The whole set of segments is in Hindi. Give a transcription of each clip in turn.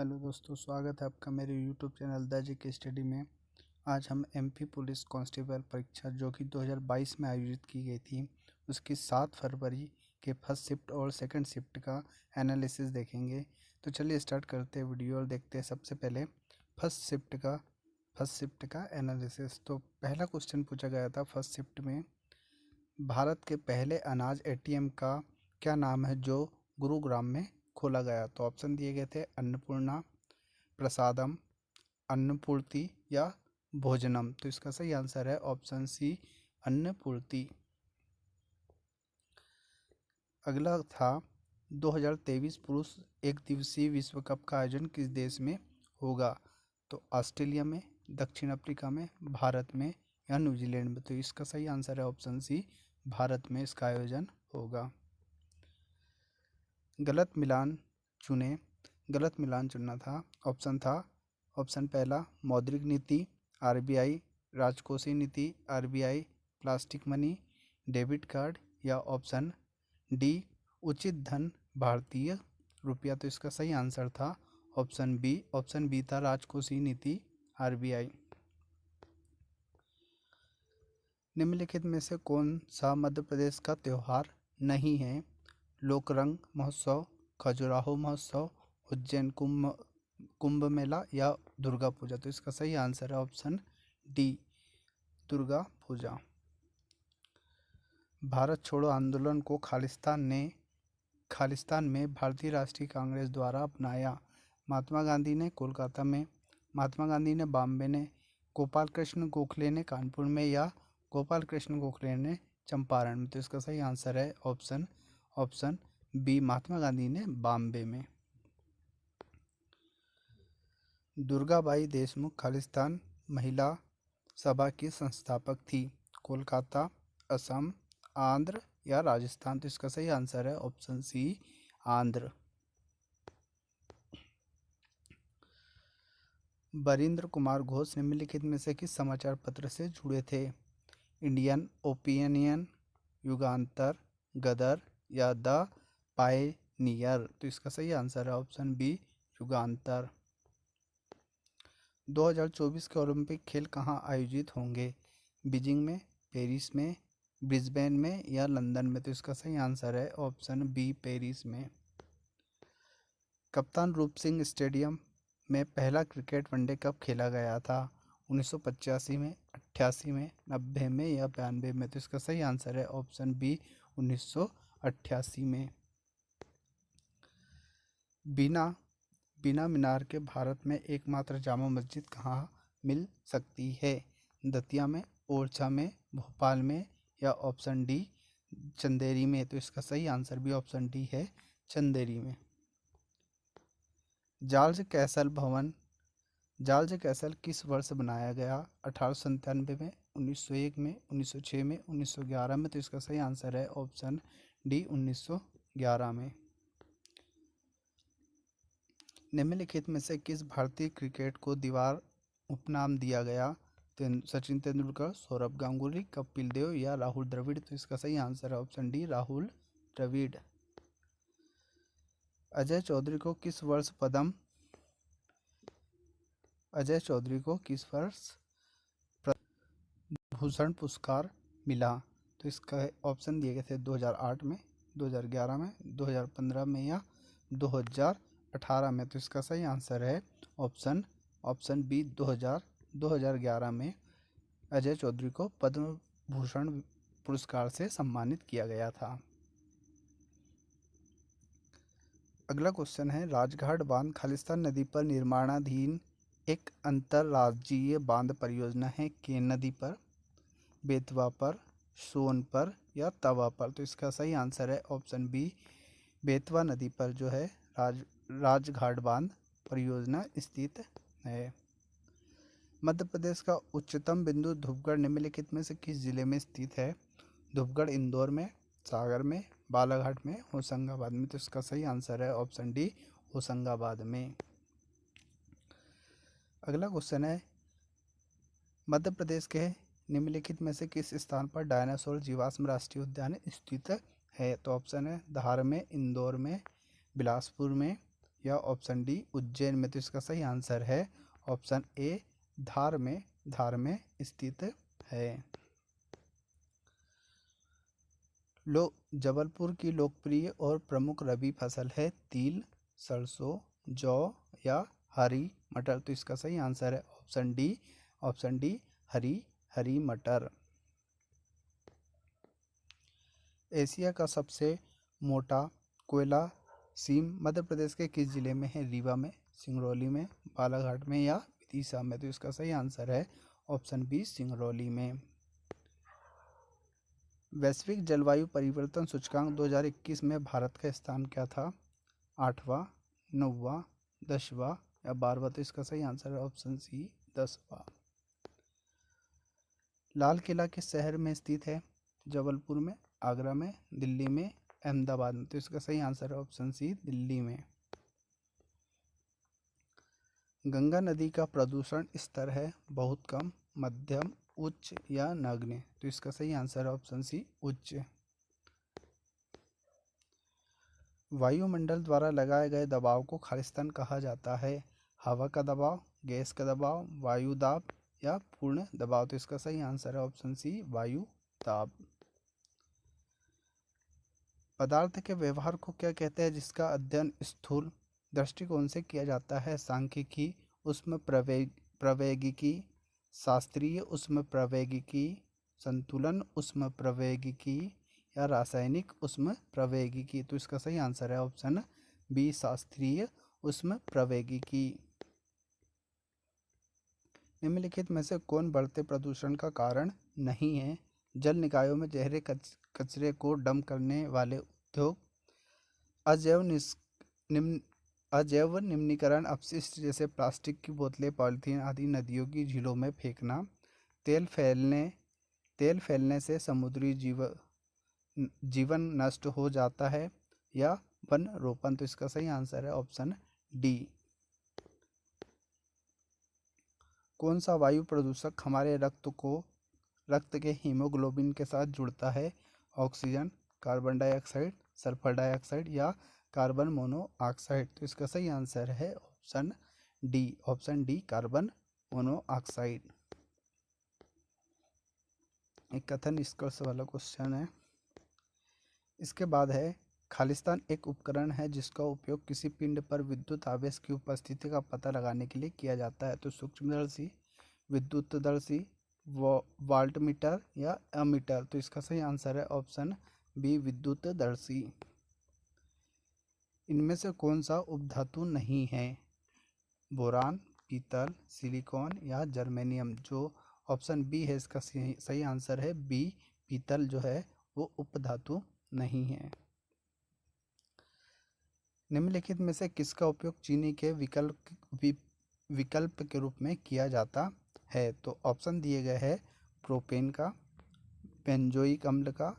हेलो दोस्तों, स्वागत है आपका मेरे यूट्यूब चैनल द जी के स्टडी में। आज हम एमपी पुलिस कांस्टेबल परीक्षा जो कि 2022 में आयोजित की गई थी, उसकी 7 फरवरी के फर्स्ट शिफ्ट और सेकंड शिफ्ट का एनालिसिस देखेंगे। तो चलिए स्टार्ट करते हैं वीडियो और देखते हैं सबसे पहले फर्स्ट शिफ्ट का एनालिसिस। तो पहला क्वेश्चन पूछा गया था फर्स्ट शिफ्ट में, भारत के पहले अनाज एटीएम का क्या नाम है जो गुरुग्राम में खोला गया? तो ऑप्शन दिए गए थे अन्नपूर्णा, प्रसादम, अन्नपूर्ति या भोजनम। तो इसका सही आंसर है ऑप्शन सी, अन्नपूर्ति। अगला था 2023 पुरुष एक दिवसीय विश्व कप का आयोजन किस देश में होगा? तो ऑस्ट्रेलिया में, दक्षिण अफ्रीका में, भारत में या न्यूजीलैंड में। तो इसका सही आंसर है ऑप्शन सी, भारत में इसका आयोजन होगा। गलत मिलान चुने। गलत मिलान चुनना था। ऑप्शन पहला मौद्रिक नीति आरबीआई, राजकोषीय नीति RBI, plastic money, debit card या ऑप्शन डी उचित धन भारतीय रुपया। तो इसका सही आंसर था ऑप्शन बी था राजकोषीय नीति आरबीआई। निम्नलिखित में से कौन सा मध्य प्रदेश का त्यौहार नहीं है? लोकरंग महोत्सव, खजुराहो महोत्सव, उज्जैन कुंभ मेला या दुर्गा पूजा। तो इसका सही आंसर है ऑप्शन डी, दुर्गा पूजा। भारत छोड़ो आंदोलन को खालिस्तान में भारतीय राष्ट्रीय कांग्रेस द्वारा अपनाया। महात्मा गांधी ने कोलकाता में, महात्मा गांधी ने बॉम्बे ने, गोपाल कृष्ण गोखले ने कानपुर में या गोपाल कृष्ण गोखले ने चंपारण में। तो इसका सही आंसर है ऑप्शन बी, महात्मा गांधी ने बॉम्बे में। दुर्गाबाई देशमुख खालिस्तान महिला सभा की संस्थापक थी। कोलकाता, असम, आंध्र या राजस्थान। तो इसका सही आंसर है ऑप्शन सी, आंध्र। बरिंद्र कुमार घोष निम्नलिखित में से किस समाचार पत्र से जुड़े थे? इंडियन ओपिनियन, युगांतर, गदर या द पायनियर। तो इसका सही आंसर है ऑप्शन बी, युगांतर। 2024 के ओलंपिक खेल कहाँ आयोजित होंगे? बीजिंग में, पेरिस में, ब्रिस्बेन में या लंदन में। तो इसका सही आंसर है ऑप्शन बी, पेरिस में। कप्तान रूप सिंह स्टेडियम में पहला क्रिकेट वनडे कब खेला गया था? 1985 में, 88 में, 90 में या 92 में। तो इसका सही आंसर है ऑप्शन बी, 1988 में। बिना मीनार के भारत में एकमात्र जामा मस्जिद कहाँ मिल सकती है? दतिया में, ओरछा में, भोपाल में या ऑप्शन डी, चंदेरी में। तो इसका सही आंसर भी ऑप्शन डी है, चंदेरी में। जार्ज कैसल किस वर्ष बनाया गया? 1897 में, 1901 में, 1906 में, 1911 में। तो इसका सही आंसर है ऑप्शन डी, 1911 में। निम्नलिखित में से किस भारतीय क्रिकेट को दीवार उपनाम दिया गया? सचिन तेंदुलकर, सौरभ गांगुली, कपिल देव या राहुल द्रविड़। तो इसका सही आंसर है ऑप्शन डी, राहुल द्रविड़। अजय चौधरी को किस वर्ष पद्म भूषण पुरस्कार मिला? तो इसका ऑप्शन दिए गए थे 2008 में, 2011 में, 2015 में या 2018 में। तो इसका सही आंसर है ऑप्शन बी, 2011 में अजय चौधरी को पद्म भूषण पुरस्कार से सम्मानित किया गया था। अगला क्वेश्चन है, राजघाट बांध खालिस्तान नदी पर निर्माणाधीन एक अंतरराज्यीय बांध परियोजना है। केन नदी पर, बेतवा पर, सोन पर या तवा पर। तो इसका सही आंसर है ऑप्शन बी, बेतवा नदी पर जो है राजघाट बांध परियोजना स्थित है। मध्य प्रदेश का उच्चतम बिंदु धूपगढ़ निम्नलिखित में से किस जिले में स्थित है? धूपगढ़ इंदौर में, सागर में, बालाघाट में, होशंगाबाद में। तो इसका सही आंसर है ऑप्शन डी, होशंगाबाद में। अगला क्वेश्चन है, मध्य प्रदेश के निम्नलिखित में से किस स्थान पर डायनासोर जीवाश्म राष्ट्रीय उद्यान स्थित है? तो ऑप्शन है धार में, इंदौर में, बिलासपुर में या ऑप्शन डी उज्जैन में? तो इसका सही आंसर है ऑप्शन ए धार में स्थित है। जबलपुर की लोकप्रिय और प्रमुख रबी फसल है तिल, सरसों, जौ या हरी मटर? तो इसका सही आंसर है ऑप्शन डी हरी मटर। एशिया का सबसे मोटा कोयला सीम मध्य प्रदेश के किस जिले में है? रीवा में, सिंगरौली में, बालाघाट में या विदिशा में? तो इसका सही आंसर है ऑप्शन बी सिंगरौली में। वैश्विक जलवायु परिवर्तन सूचकांक 2021 में भारत का स्थान क्या था? 8वां, 9वां, 10वां या 12वां? तो इसका सही आंसर है ऑप्शन सी 10वां। लाल किला किस शहर में स्थित है? जबलपुर में, आगरा में, दिल्ली में, अहमदाबाद में? तो इसका सही आंसर है ऑप्शन सी दिल्ली में। गंगा नदी का प्रदूषण स्तर है बहुत कम, मध्यम, उच्च या नगण्य? तो इसका सही आंसर है ऑप्शन सी उच्च। वायुमंडल द्वारा लगाए गए दबाव को खालिस्तान कहा जाता है? हवा का दबाव, गैस का दबाव, वायु दाब या पूर्ण दबाव? तो इसका सही आंसर है ऑप्शन सी वायु दाब। पदार्थ के व्यवहार को क्या कहते हैं जिसका अध्ययन स्थूल दृष्टिकोण से किया जाता है? सांख्यिकी, उष्म प्रवैगिकी, शास्त्रीय उष्म प्रवैगिकी, संतुलन उष्म प्रवैगिकी या रासायनिक उष्म प्रवैगिकी? तो इसका सही आंसर है ऑप्शन बी शास्त्रीय उष्म प्रवैगिकी। निम्नलिखित में से कौन बढ़ते प्रदूषण का कारण नहीं है? जल निकायों में जहरीले कचरे को डंप करने वाले उद्योग, अजैव निम्नीकरण अपशिष्ट जैसे प्लास्टिक की बोतलें, पॉलीथीन आदि नदियों की झीलों में फेंकना, तेल फैलने से समुद्री जीवन नष्ट हो जाता है या वन रोपण? तो इसका सही आंसर है ऑप्शन डी। कौन सा वायु प्रदूषक हमारे रक्त के हीमोग्लोबिन के साथ जुड़ता है? Oxygen, carbon dioxide, sulphur dioxide या कार्बन मोनोऑक्साइड? तो इसका सही आंसर है ऑप्शन डी कार्बन मोनोऑक्साइड। एक कथन निष्कर्ष वाला क्वेश्चन है। इसके बाद है खालिस्तान एक उपकरण है जिसका उपयोग किसी पिंड पर विद्युत आवेश की उपस्थिति का पता लगाने के लिए किया जाता है? तो सूक्ष्मदर्शी, विद्युतदर्शी, वाल्टमीटर या अमीटर? तो इसका सही आंसर है ऑप्शन बी विद्युतदर्शी। इनमें से कौन सा उपधातु नहीं है? बोरान, पीतल, सिलिकॉन या जर्मेनियम? जो ऑप्शन बी है इसका सही आंसर है बी पीतल जो है वो उपधातु नहीं है। निम्नलिखित में से किसका उपयोग चीनी के विकल्प के रूप में किया जाता है? तो ऑप्शन दिए गए हैं प्रोपेन का, बेंजोइक अम्ल का,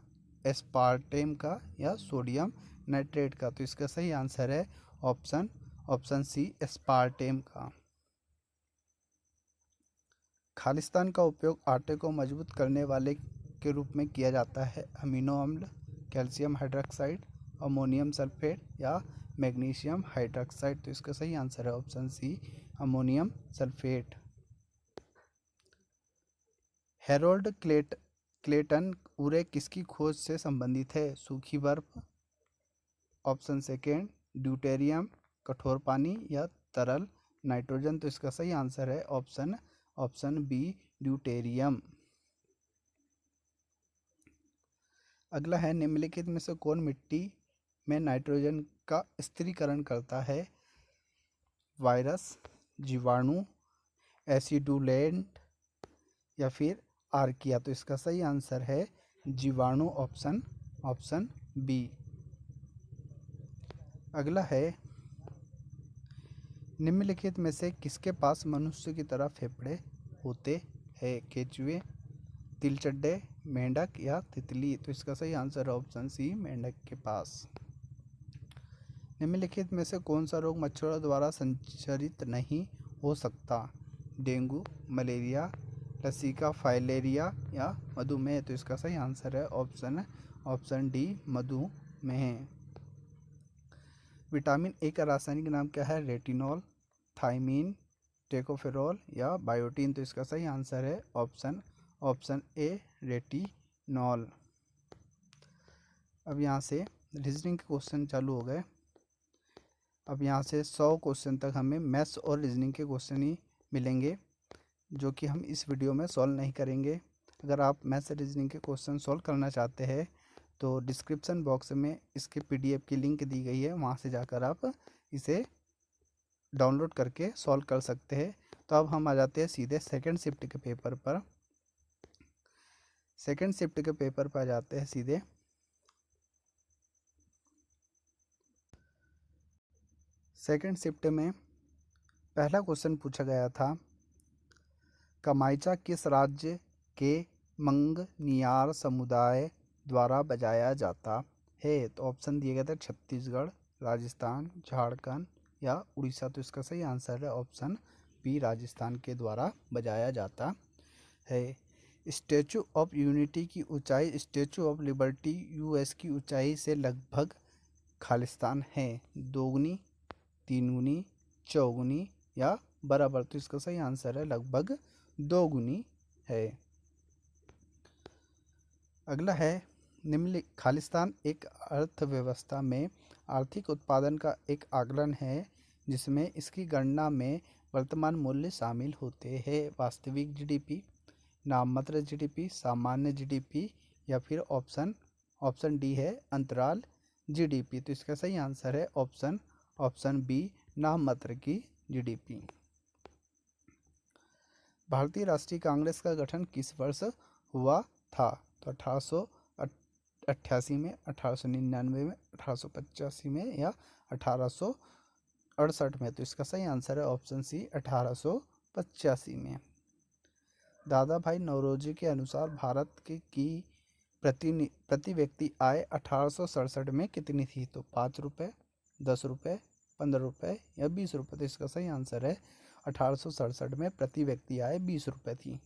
एस्पार्टेम का या सोडियम नाइट्रेट का? तो इसका सही आंसर है ऑप्शन सी एस्पार्टेम का। खालिस्तान का उपयोग आटे को मजबूत करने वाले के रूप में किया जाता है? अमीनो अम्ल, कैल्शियम हाइड्रोक्साइड, अमोनियम सल्फेट या मैग्नीशियम हाइड्रोक्साइड? तो इसका सही आंसर है option C ammonium sulphate. Harold Clayton Urey किसकी खोज से संबंधित है? सूखी बर्फ, ऑप्शन सेकेंड ड्यूटेरियम, कठोर पानी या तरल नाइट्रोजन? तो इसका सही आंसर है ऑप्शन बी ड्यूटेरियम। अगला है निम्नलिखित में से कौन मिट्टी में नाइट्रोजन का स्थिरीकरण करता है? वायरस, जीवाणु, एसिडुलेंट या फिर आर्किया? तो इसका सही आंसर है जीवाणु, ऑप्शन बी। अगला है निम्नलिखित में से किसके पास मनुष्य की तरह फेफड़े होते हैं? केचुए, तिलचट्टे, मेंढक या तितली? तो इसका सही आंसर है ऑप्शन सी मेंढक के पास। निम्नलिखित में से कौन सा रोग मच्छरों द्वारा संचरित नहीं हो सकता? डेंगू, मलेरिया, लसीका फाइलेरिया या मधुमेह? तो इसका सही आंसर है ऑप्शन डी मधुमेह। विटामिन ए का रासायनिक नाम क्या है? रेटिनॉल, थायमीन, टेकोफेरॉल या बायोटीन। तो इसका सही आंसर है ऑप्शन ए रेटिनॉल। अब यहाँ से रीजनिंग के क्वेश्चन चालू हो गए। अब यहाँ से 100 क्वेश्चन तक हमें मैथ्स और रीजनिंग के क्वेश्चन ही मिलेंगे, जो कि हम इस वीडियो में सॉल्व नहीं करेंगे। अगर आप मैथ्स और रीजनिंग के क्वेश्चन सॉल्व करना चाहते हैं तो डिस्क्रिप्शन बॉक्स में इसके पीडीएफ की लिंक दी गई है, वहाँ से जाकर आप इसे डाउनलोड करके सॉल्व कर सकते हैं। तो अब हम आ जाते हैं सीधे सेकंड शिफ्ट के पेपर पर। सेकंड शिफ्ट के पेपर पर आ जाते हैं सीधे। सेकंड शिफ्ट में पहला क्वेश्चन पूछा गया था, कमाइचा किस राज्य के मंगनियार समुदाय द्वारा बजाया जाता है? तो ऑप्शन दिए गए थे छत्तीसगढ़, राजस्थान, झारखंड या उड़ीसा। तो इसका सही आंसर है ऑप्शन बी, राजस्थान के द्वारा बजाया जाता है। स्टैचू ऑफ यूनिटी की ऊंचाई स्टैचू ऑफ लिबर्टी यूएस की ऊंचाई से लगभग खालिस्तान है? दोगुनी, तीनगुनी, चौगुनी या बराबर। तो इसका सही आंसर है लगभग दोगुनी है। अगला है खालिस्तान एक अर्थव्यवस्था में आर्थिक उत्पादन का एक आकलन है जिसमें इसकी गणना में वर्तमान मूल्य शामिल होते हैं। वास्तविक जीडीपी, नाममात्र जीडीपी, सामान्य जीडीपी या फिर ऑप्शन डी है अंतराल जीडीपी। तो इसका सही आंसर है ऑप्शन बी, नाममात्र की जीडीपी। भारतीय राष्ट्रीय कांग्रेस का गठन किस वर्ष हुआ था? तो 1888 में, 1899 में, 1885 में या 1868 में। तो इसका सही आंसर है ऑप्शन सी, 1885 में। दादा भाई नौरोजी के अनुसार भारत की प्रति व्यक्ति आय 1867 में कितनी थी? तो 5 रुपये, 10 रुपये, 15 रुपये या 20 रुपये। तो इसका सही आंसर है 1867 में प्रति व्यक्ति आय 20 रुपये थी।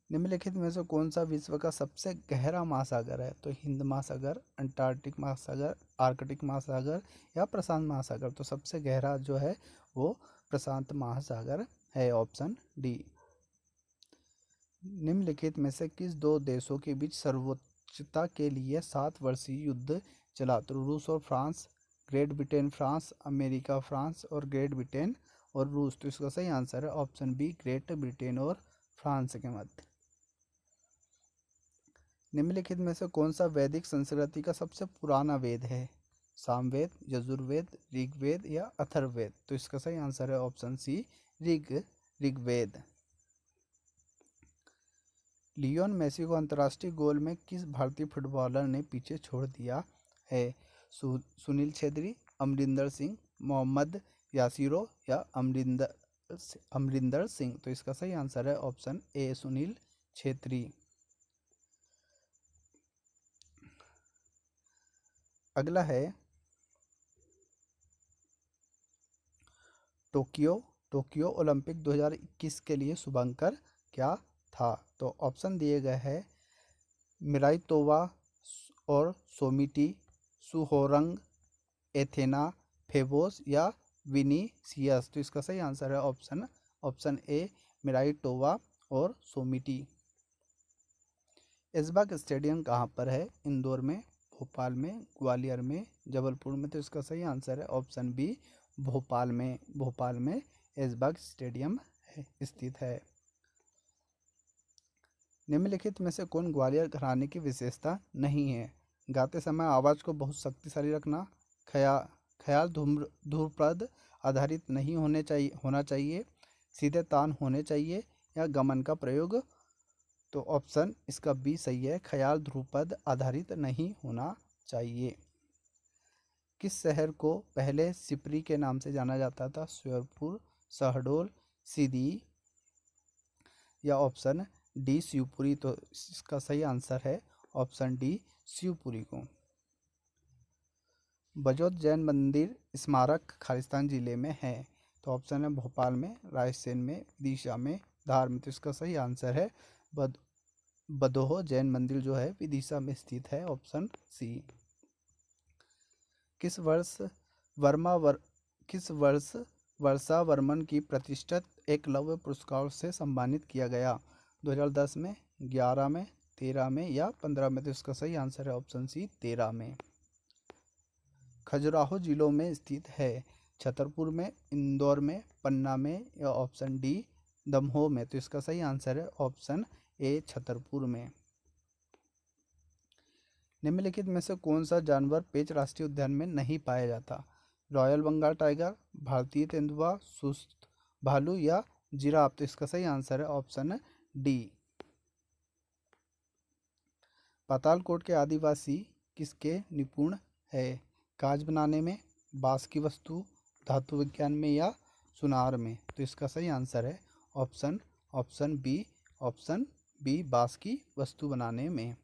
निम्नलिखित में से कौन सा विश्व का सबसे गहरा महासागर है? तो हिंद महासागर, अंटार्कटिक महासागर, आर्कटिक महासागर या प्रशांत महासागर। तो सबसे गहरा जो है वो प्रशांत महासागर है, ऑप्शन डी। निम्नलिखित में से किस दो देशों के बीच सर्वोच्चता के लिए 7 वर्षीय युद्ध चला? तो रूस और France, great Britain France, America France और ग्रेट ब्रिटेन और रूस। तो इसका सही आंसर है ऑप्शन बी, ग्रेट ब्रिटेन और फ्रांस के मध्य। निम्नलिखित में से कौन सा वैदिक संस्कृति का सबसे पुराना वेद है? सामवेद, यजुर्वेद, ऋग्वेद या अथर्ववेद। तो इसका सही आंसर है option C, Rigveda. Lionel Messi को अंतर्राष्ट्रीय गोल में किस भारतीय फुटबॉलर ने पीछे छोड़ दिया है? सुनील छेत्री, अमरिंदर सिंह, मोहम्मद यासिरो या अमरिंदर सिंह। तो इसका सही आंसर है ऑप्शन ए, सुनील छेत्री। अगला है टोक्यो ओलंपिक 2021 के लिए शुभंकर क्या था? तो ऑप्शन दिए गए हैं मिराइतोवा और सोमिटी, सुहोरंग, एथेना, फेबोस या विनीसियस। तो इसका सही आंसर है ऑप्शन ए, मिराइटोवा और सोमिटी। ऐशबाग स्टेडियम कहाँ पर है? इंदौर में, भोपाल में, ग्वालियर में, जबलपुर में। तो इसका सही आंसर है ऑप्शन बी, भोपाल में ऐशबाग स्टेडियम स्थित है। निम्नलिखित में से कौन ग्वालियर घराने की विशेषता नहीं है? गाते समय आवाज़ को बहुत शक्तिशाली रखना, ख्याल धूम्रप्रद आधारित नहीं होना चाहिए, सीधे तान होने चाहिए या गमन का प्रयोग। तो ऑप्शन इसका बी सही है, ख्याल ध्रुपद आधारित नहीं होना चाहिए। किस शहर को पहले सिपरी के नाम से जाना जाता था? श्योपुर, शहडोल, सीधी या ऑप्शन डी, शिवपुरी। तो इसका सही आंसर है ऑप्शन डी, शिवपुरी को। बजौत जैन मंदिर स्मारक खालिस्तान जिले में है। तो ऑप्शन है भोपाल में, रायसेन में, विदिशा में, धार में। तो इसका सही आंसर है बदोह जैन मंदिर जो है विदिशा में स्थित है, ऑप्शन सी। किस वर्ष वर्मा वर किस वर्ष वर्षा वर्मन की प्रतिष्ठित एकलव्य पुरस्कार से सम्मानित किया गया? 2010 में, 11 में, 13 में या 15 में? तो इसका सही आंसर है ऑप्शन सी 13 में। खजुराहो जिलों में स्थित है? छतरपुर में, इंदौर में, पन्ना में या ऑप्शन डी दमोह में? तो इसका सही आंसर है ऑप्शन ए छतरपुर में। निम्नलिखित में से कौन सा जानवर पेंच राष्ट्रीय उद्यान में नहीं पाया जाता? रॉयल बंगाल टाइगर, भारतीय तेंदुआ, सुस्त भालू या जिराफ? तो इसका सही आंसर है ऑप्शन डी। पातालकोट के आदिवासी किसके निपुण है? काज बनाने में, बांस की वस्तु, धातु विज्ञान में या सुनार में? तो इसका सही आंसर है ऑप्शन ऑप्शन बी बांस की वस्तु बनाने में।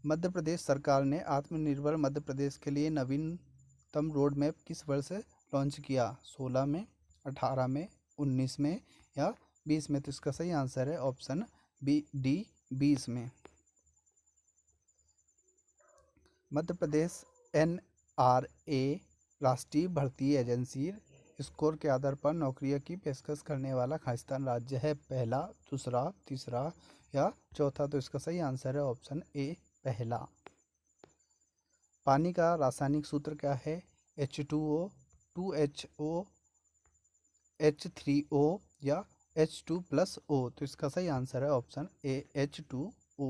मध्य प्रदेश सरकार ने आत्मनिर्भर मध्य प्रदेश के लिए नवीनतम रोड मैप किस वर्ष लॉन्च किया? 16 में, 18 में, 19 में या 20 में? तो इसका सही आंसर है ऑप्शन बी डी 20 में। मध्य प्रदेश NRA राष्ट्रीय भर्ती एजेंसी स्कोर के आधार पर नौकरियों की पेशकश करने वाला खालिस्तान राज्य है? पहला, दूसरा, तीसरा या चौथा? तो इसका सही आंसर है ऑप्शन ए पहला। पानी का रासायनिक सूत्र क्या है? H2O, 2HO, H3O या H2+O? तो इसका सही आंसर है ऑप्शन ए H2O।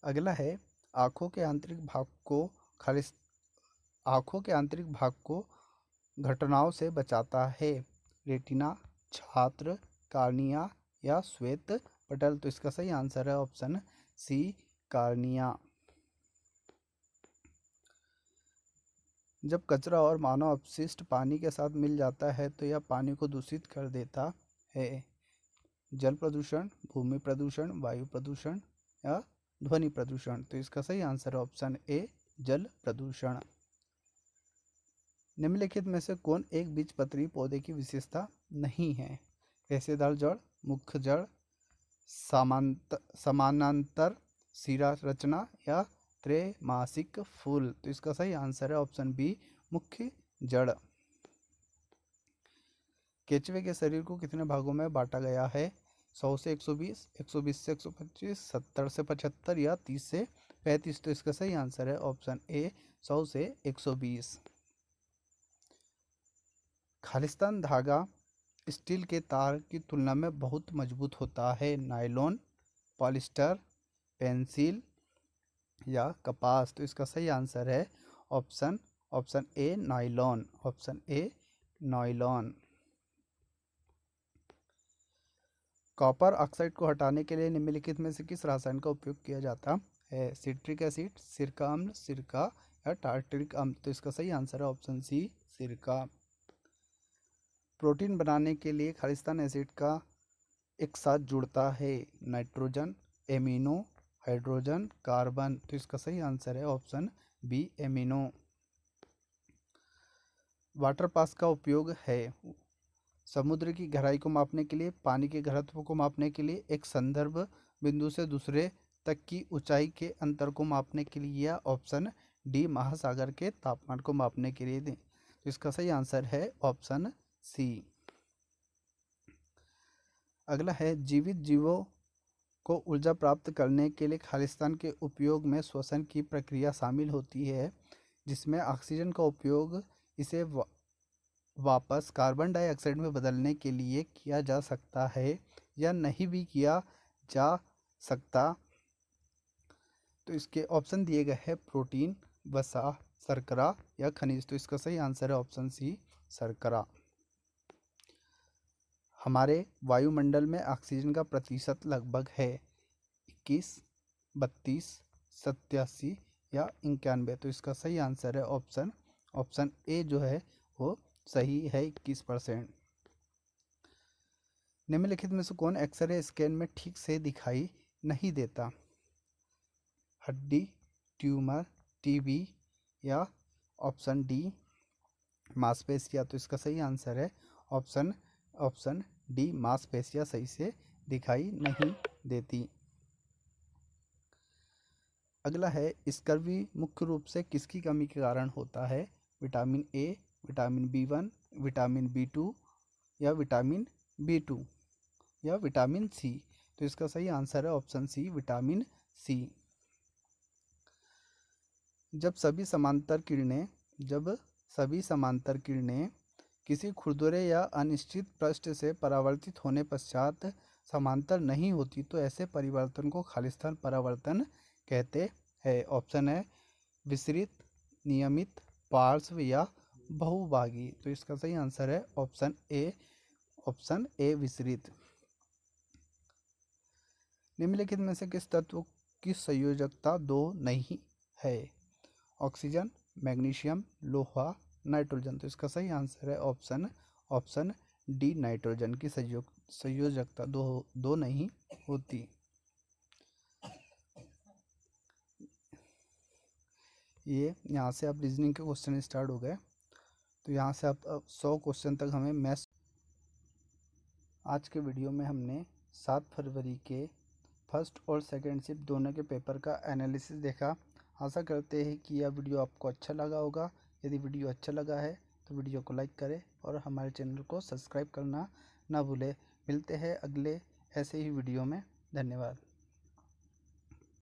अगला है आँखों के आंतरिक भाग को घटनाओं से बचाता है? रेटिना, छात्र, कार्निया या श्वेत पटल? तो इसका सही आंसर है ऑप्शन सी कार्निया। जब कचरा और मानव अपशिष्ट पानी के साथ मिल जाता है तो यह पानी को दूषित कर देता है? जल प्रदूषण, भूमि प्रदूषण, वायु प्रदूषण या ध्वनि प्रदूषण? तो इसका सही आंसर है ऑप्शन ए जल प्रदूषण। निम्नलिखित में से कौन एक बीजपत्री पौधे की विशेषता नहीं है? रेशेदार जड़, मुख्य जड़, समानांतर सिरा रचना या त्रैमासिक फूल? तो इसका सही आंसर है ऑप्शन बी मुख्य जड़। केचवे के शरीर को कितने भागों में बांटा गया है? 100 से 120, 120 से 125, 70 से 75 या 30 से 35? तो इसका सही आंसर है ऑप्शन ए 100 से 120। खालिस्तान धागा स्टील के तार की तुलना में बहुत मजबूत होता है? नायलॉन, पॉलिस्टर, पेंसिल या कपास? तो इसका सही आंसर है option A nylon. Copper oxide को हटाने के लिए निम्नलिखित में से किस रसायन का उपयोग किया जाता है? सिट्रिक एसिड, सिरका अम्ल, सिरका या टार्टरिक अम्ल? तो इसका सही आंसर है ऑप्शन सी सिरका। प्रोटीन बनाने के लिए खालिस्तान एसिड का एक साथ जुड़ता है? Nitrogen, amino, hydrogen, carbon? तो इसका सही आंसर है option B amino. Water pass का उपयोग है समुद्र की गहराई को मापने के लिए, पानी के घनत्व को मापने के लिए, एक संदर्भ बिंदु से दूसरे तक की ऊंचाई के अंतर को मापने के लिए या ऑप्शन डी महासागर के तापमान को मापने के लिए? तो इसका सही आंसर है ऑप्शन सी। अगला है जीवित जीवों को ऊर्जा प्राप्त करने के लिए खालिस्तान के उपयोग में श्वसन की प्रक्रिया शामिल होती है जिसमें ऑक्सीजन का उपयोग इसे वापस कार्बन डाइऑक्साइड में बदलने के लिए किया जा सकता है या नहीं भी किया जा सकता? तो इसके ऑप्शन दिए गए हैं प्रोटीन, वसा, शर्करा या खनिज? तो इसका सही आंसर है ऑप्शन सी शर्करा। हमारे वायुमंडल में ऑक्सीजन का प्रतिशत लगभग है 21, 32, 87 या 91? तो इसका सही आंसर है ऑप्शन ए जो है वो सही है 21%। निम्नलिखित में से कौन एक्सरे स्कैन में ठीक से दिखाई नहीं देता? हड्डी, ट्यूमर, टीबी या ऑप्शन डी मांसपेशियां? तो इसका सही आंसर है ऑप्शन डी मांसपेशियां सही से दिखाई नहीं देती। अगला है, स्कर्वी मुख्य रूप से किसकी कमी के कारण होता है? Vitamin A, vitamin B1, vitamin B2 या विटामिन B2 या विटामिन सी। तो इसका सही आंसर है ऑप्शन सी, विटामिन सी। जब सभी समांतर किरणें किसी खुरदुरे या अनिश्चित पृष्ठ से परावर्तित होने पश्चात समांतर नहीं होती तो ऐसे परिवर्तन को खालिस्तान परावर्तन कहते हैं। ऑप्शन है विसरित, नियमित, पार्श्व या बहुभागी। तो इसका सही आंसर है ऑप्शन ए विसरित। निम्नलिखित में से किस तत्व की संयोजकता 2 नहीं है? ऑक्सीजन, मैग्नीशियम, लोहा, नाइट्रोजन। तो इसका सही आंसर है ऑप्शन डी, नाइट्रोजन की संयोजकता दो नहीं होती। ये यहाँ से आप रीजनिंग के क्वेश्चन स्टार्ट हो गए। तो यहाँ से आप 100 क्वेश्चन तक हमें मैथ्स। आज के वीडियो में हमने 7 फरवरी के फर्स्ट और सेकंड शिफ्ट दोनों के पेपर का एनालिसिस देखा। आशा करते हैं कि यह वीडियो आपको अच्छा लगा होगा। यदि वीडियो अच्छा लगा है तो वीडियो को लाइक करें और हमारे चैनल को सब्सक्राइब करना ना भूलें। मिलते हैं अगले ऐसे ही वीडियो में। धन्यवाद।